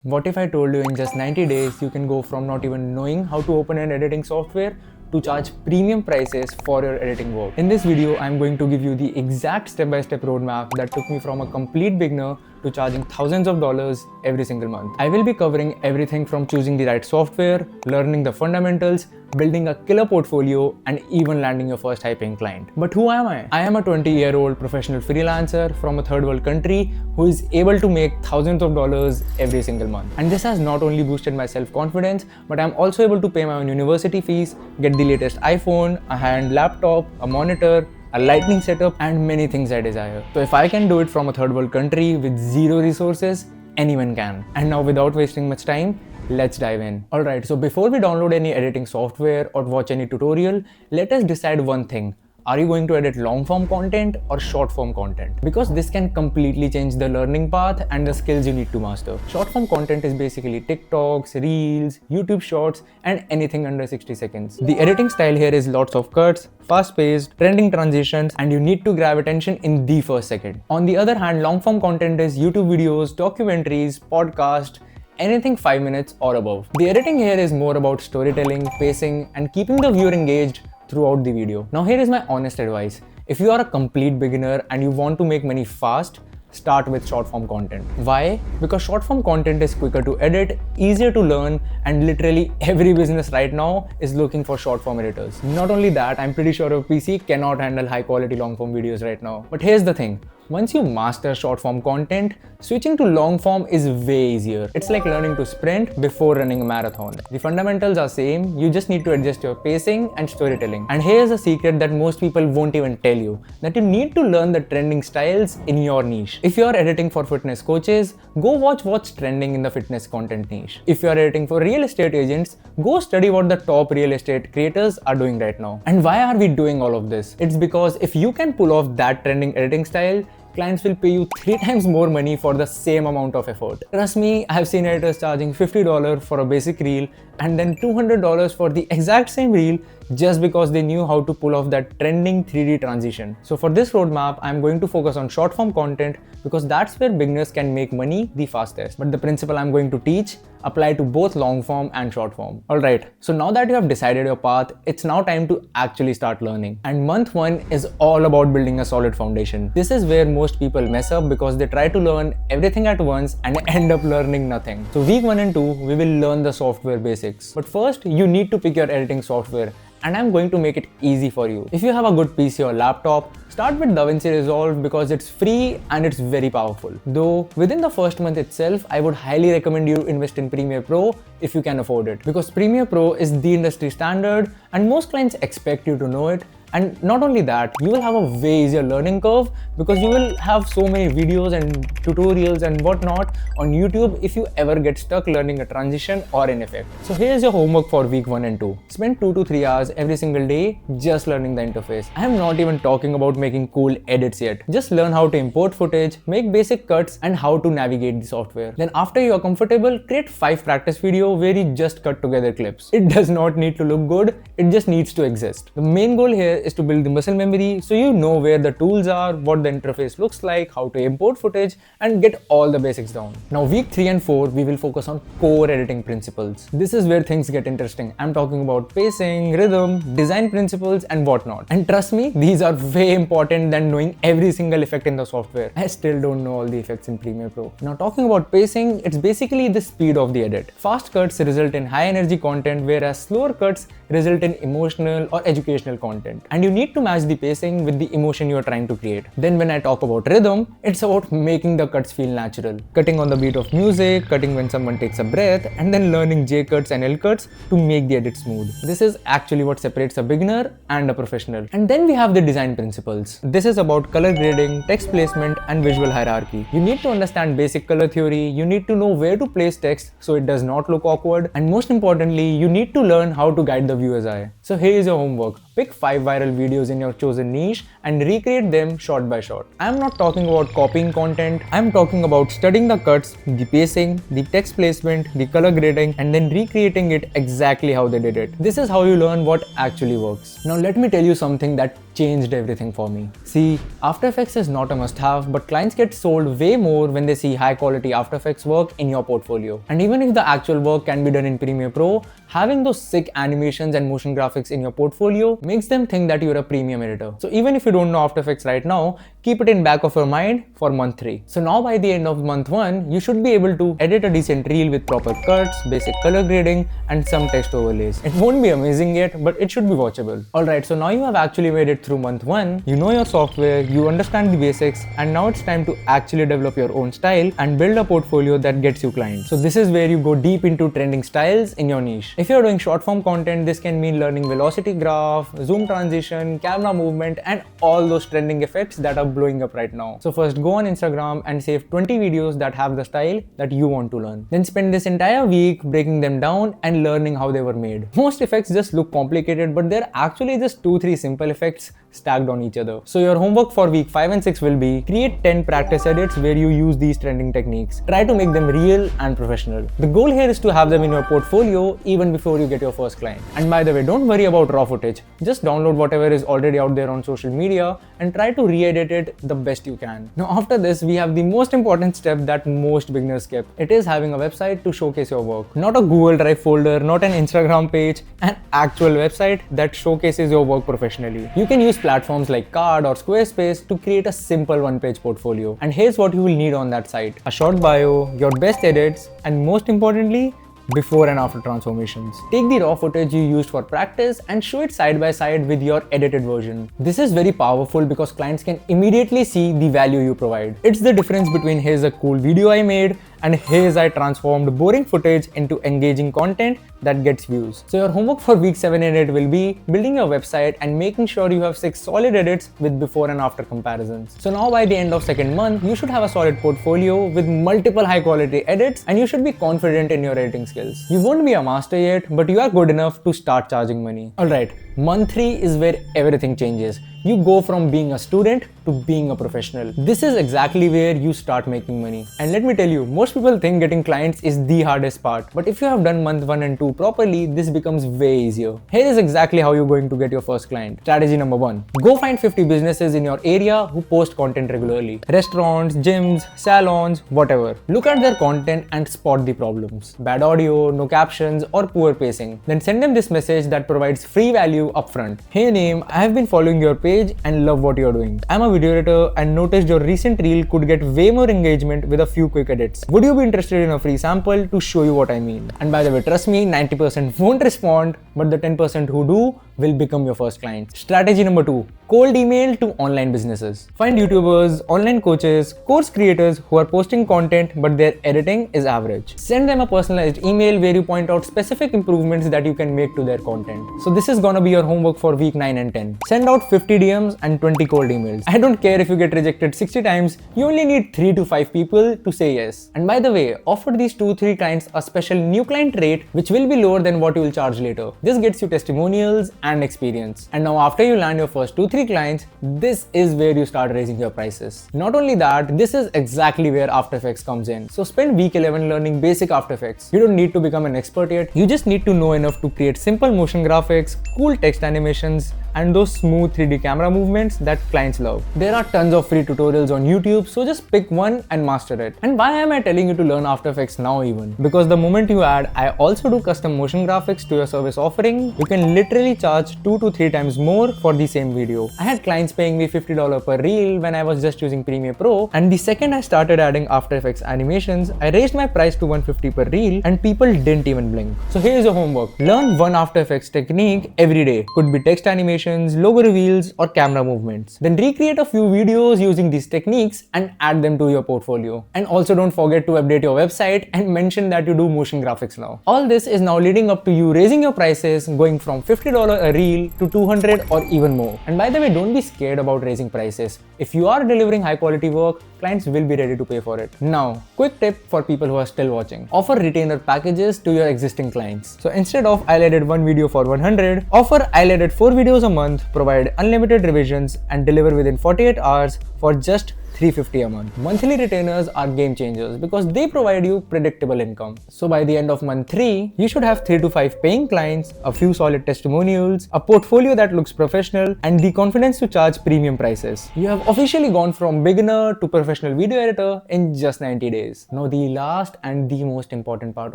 What if I told you in just 90 days you can go from not even knowing how to open an editing software to charge premium prices for your editing work? In this video, I'm going to give you the exact step-by-step roadmap that took me from a complete beginner to charging thousands of dollars every single month. I will be covering everything from choosing the right software, learning the fundamentals, building a killer portfolio, and even landing your first high-paying client. But who am I? I am a 20-year-old professional freelancer from a third world country who is able to make thousands of dollars every single month. And this has not only boosted my self-confidence, but I'm also able to pay my own university fees, get the latest iPhone, a high-end laptop, a monitor, a lightning setup, and many things I desire. So if I can do it from a third world country with zero resources, anyone can. And now without wasting much time, let's dive in. Alright, so before we download any editing software or watch any tutorial, let us decide one thing. Are you going to edit long form content or short form content? Because this can completely change the learning path and the skills you need to master. Short form content is basically TikToks, Reels, YouTube Shorts, and anything under 60 seconds. The editing style here is lots of cuts, fast-paced, trending transitions, and you need to grab attention in the first second. On the other hand, long form content is YouTube videos, documentaries, podcasts, anything 5 minutes or above. The editing here is more about storytelling, pacing, and keeping the viewer engaged throughout the video. Now here is my honest advice. If you are a complete beginner and you want to make money fast, start with short form content. Why? Because short form content is quicker to edit, easier to learn, and literally every business right now is looking for short form editors. Not only that, I'm pretty sure your PC cannot handle high quality long form videos right now. But here's the thing. Once you master short form content, switching to long form is way easier. It's like learning to sprint before running a marathon. The fundamentals are same, you just need to adjust your pacing and storytelling. And here's a secret that most people won't even tell you, that you need to learn the trending styles in your niche. If you're editing for fitness coaches, go watch what's trending in the fitness content niche. If you're editing for real estate agents, go study what the top real estate creators are doing right now. And why are we doing all of this? It's because if you can pull off that trending editing style, clients will pay you 3 times more money for the same amount of effort. Trust me, I have seen editors charging $50 for a basic reel and then $200 for the exact same reel just because they knew how to pull off that trending 3D transition. So for this roadmap, I'm going to focus on short form content because that's where beginners can make money the fastest. But the principle I'm going to teach apply to both long form and short form. Alright, so now that you have decided your path, it's now time to actually start learning. And month 1 is all about building a solid foundation. This is where most people mess up because they try to learn everything at once and end up learning nothing. So week 1 and 2, we will learn the software basics. But first, you need to pick your editing software. And I'm going to make it easy for you. If you have a good PC or laptop, start with DaVinci Resolve because it's free and it's very powerful. Though within the first month itself, I would highly recommend you invest in Premiere Pro if you can afford it. Because Premiere Pro is the industry standard and most clients expect you to know it. And not only that, you will have a way easier learning curve because you will have so many videos and tutorials and whatnot on YouTube if you ever get stuck learning a transition or an effect. So here's your homework for week 1 and 2. Spend 2 to 3 hours every single day just learning the interface. I am not even talking about making cool edits yet. Just learn how to import footage, make basic cuts, and how to navigate the software. Then after you are comfortable, create 5 practice videos where you just cut together clips. It does not need to look good, it just needs to exist. The main goal here is to build the muscle memory so you know where the tools are, what the interface looks like, how to import footage, and get all the basics down. Now week 3 and 4, we will focus on core editing principles. This is where things get interesting. I'm talking about pacing, rhythm, design principles, and whatnot. And trust me, these are way important than knowing every single effect in the software. I still don't know all the effects in Premiere Pro. Now talking about pacing, it's basically the speed of the edit. Fast cuts result in high energy content, whereas slower cuts result in emotional or educational content. And you need to match the pacing with the emotion you are trying to create. Then when I talk about rhythm, it's about making the cuts feel natural. Cutting on the beat of music, cutting when someone takes a breath, and then learning J cuts and L cuts to make the edit smooth. This is actually what separates a beginner and a professional. And then we have the design principles. This is about color grading, text placement, and visual hierarchy. You need to understand basic color theory, you need to know where to place text so it does not look awkward, and most importantly, you need to learn how to guide the viewer's eye. So here is your homework. Pick 5 viral videos in your chosen niche and recreate them shot by shot. I am not talking about copying content, I am talking about studying the cuts, the pacing, the text placement, the color grading, and then recreating it exactly how they did it. This is how you learn what actually works. Now let me tell you something that changed everything for me. See, After Effects is not a must-have, but clients get sold way more when they see high-quality After Effects work in your portfolio. And even if the actual work can be done in Premiere Pro, having those sick animations and motion graphics in your portfolio makes them think that you're a premium editor. So even if you don't know After Effects right now, keep it in back of your mind for month 3. So now by the end of month 1, you should be able to edit a decent reel with proper cuts, basic color grading, and some text overlays. It won't be amazing yet, but it should be watchable. Alright, so now you have actually made it through month 1, you know your software, you understand the basics, and now it's time to actually develop your own style and build a portfolio that gets you clients. So this is where you go deep into trending styles in your niche. If you're doing short form content, this can mean learning velocity graph, zoom transition, camera movement, and all those trending effects that are blowing up right now. So first go on Instagram and save 20 videos that have the style that you want to learn. Then spend this entire week breaking them down and learning how they were made. Most effects just look complicated, but they're actually just 2-3 simple effects stacked on each other. So your homework for week 5 and 6 will be create 10 practice edits where you use these trending techniques. Try to make them real and professional. The goal here is to have them in your portfolio even before you get your first client. And by the way, don't worry about raw footage. Just download whatever is already out there on social media and try to re-edit it the best you can. Now after this, we have the most important step that most beginners skip. It is having a website to showcase your work. Not a Google Drive folder, not an Instagram page, an actual website that showcases your work professionally. You can use platforms like Card or Squarespace to create a simple one-page portfolio. And here's what you will need on that site: a short bio, your best edits, and most importantly, before and after transformations. Take the raw footage you used for practice and show it side by side with your edited version. This is very powerful because clients can immediately see the value you provide. It's the difference between here's a cool video I made and here's I transformed boring footage into engaging content that gets views. So your homework for week 7 and 8 will be building your website and making sure you have 6 solid edits with before and after comparisons. So now by the end of second month, you should have a solid portfolio with multiple high quality edits and you should be confident in your editing skills. You won't be a master yet, but you are good enough to start charging money. Alright, month 3 is where everything changes. You go from being a student to being a professional. This is exactly where you start making money. And let me tell you, most people think getting clients is the hardest part. But if you have done month 1 and 2 properly, this becomes way easier. Here is exactly how you're going to get your first client. Strategy number 1. Go find 50 businesses in your area who post content regularly. Restaurants, gyms, salons, whatever. Look at their content and spot the problems. Bad audio, no captions, or poor pacing. Then send them this message that provides free value upfront. Hey name, I have been following your page and love what you're doing. I'm a video editor and noticed your recent reel could get way more engagement with a few quick edits. Would you be interested in a free sample to show you what I mean? And by the way, trust me, 90% won't respond, but the 10% who do will become your first client. Strategy number 2. Cold email to online businesses. Find YouTubers, online coaches, course creators who are posting content but their editing is average. Send them a personalized email where you point out specific improvements that you can make to their content. So this is gonna be your homework for week 9 and 10. Send out 50 DMs and 20 cold emails. I don't care if you get rejected 60 times, you only need 3 to 5 people to say yes. And by the way, offer these 2-3 clients a special new client rate which will be lower than what you will charge later. This gets you testimonials and experience. And now after you land your first 2-3 clients, this is where you start raising your prices. Not only that, this is exactly where After Effects comes in. So spend week 11 learning basic After Effects. You don't need to become an expert yet. You just need to know enough to create simple motion graphics, cool text animations, and those smooth 3D camera movements that clients love. There are tons of free tutorials on YouTube, so just pick one and master it. And why am I telling you to learn After Effects now even? Because the moment you add, I also do custom motion graphics to your service offering, you can literally charge 2 to 3 times more for the same video. I had clients paying me $50 per reel when I was just using Premiere Pro, and the second I started adding After Effects animations, I raised my price to $150 per reel and people didn't even blink. So here's your homework. Learn one After Effects technique every day. Could be text animation, logo reveals, or camera movements. Then recreate a few videos using these techniques and add them to your portfolio. And also don't forget to update your website and mention that you do motion graphics now. All this is now leading up to you raising your prices, going from $50 a reel to $200 or even more. And by the way, don't be scared about raising prices. If you are delivering high quality work, clients will be ready to pay for it. Now, quick tip for people who are still watching. Offer retainer packages to your existing clients. So instead of I'll edit one video for 100, offer I'll edit 4 videos a month, provide unlimited revisions, and deliver within 48 hours for just $350 a month. Monthly retainers are game changers because they provide you predictable income. So by the end of month 3, you should have 3 to 5 paying clients, a few solid testimonials, a portfolio that looks professional, and the confidence to charge premium prices. You have officially gone from beginner to professional video editor in just 90 days. Now the last and the most important part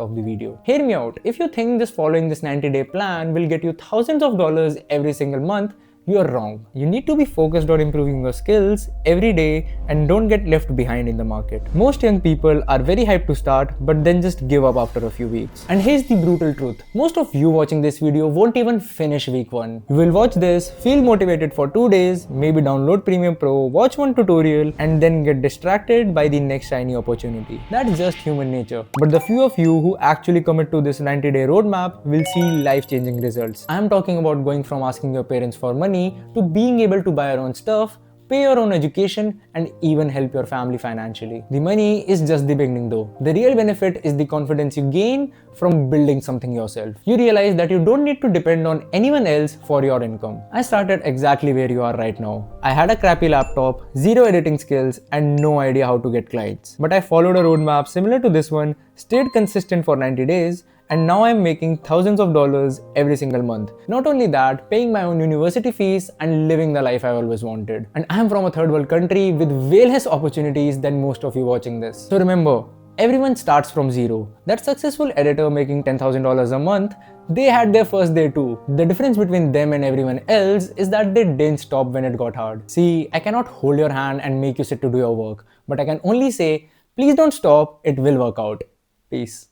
of the video. Hear me out. If you think just following this 90-day plan will get you thousands of dollars every single month, you are wrong. You need to be focused on improving your skills every day and don't get left behind in the market. Most young people are very hyped to start but then just give up after a few weeks. And here's the brutal truth. Most of you watching this video won't even finish week 1. You will watch this, feel motivated for 2 days, maybe download Premium Pro, watch one tutorial, and then get distracted by the next shiny opportunity. That's just human nature. But the few of you who actually commit to this 90-day roadmap will see life-changing results. I'm talking about going from asking your parents for money to being able to buy your own stuff, pay your own education, and even help your family financially. The money is just the beginning though. The real benefit is the confidence you gain from building something yourself. You realize that you don't need to depend on anyone else for your income. I started exactly where you are right now. I had a crappy laptop, zero editing skills, and no idea how to get clients. But I followed a roadmap similar to this one, stayed consistent for 90 days, and now I'm making thousands of dollars every single month. Not only that, paying my own university fees and living the life I always wanted. And I'm from a third world country with way less opportunities than most of you watching this. So remember, everyone starts from zero. That successful editor making $10,000 a month, they had their first day too. The difference between them and everyone else is that they didn't stop when it got hard. See, I cannot hold your hand and make you sit to do your work, but I can only say, please don't stop, it will work out. Peace.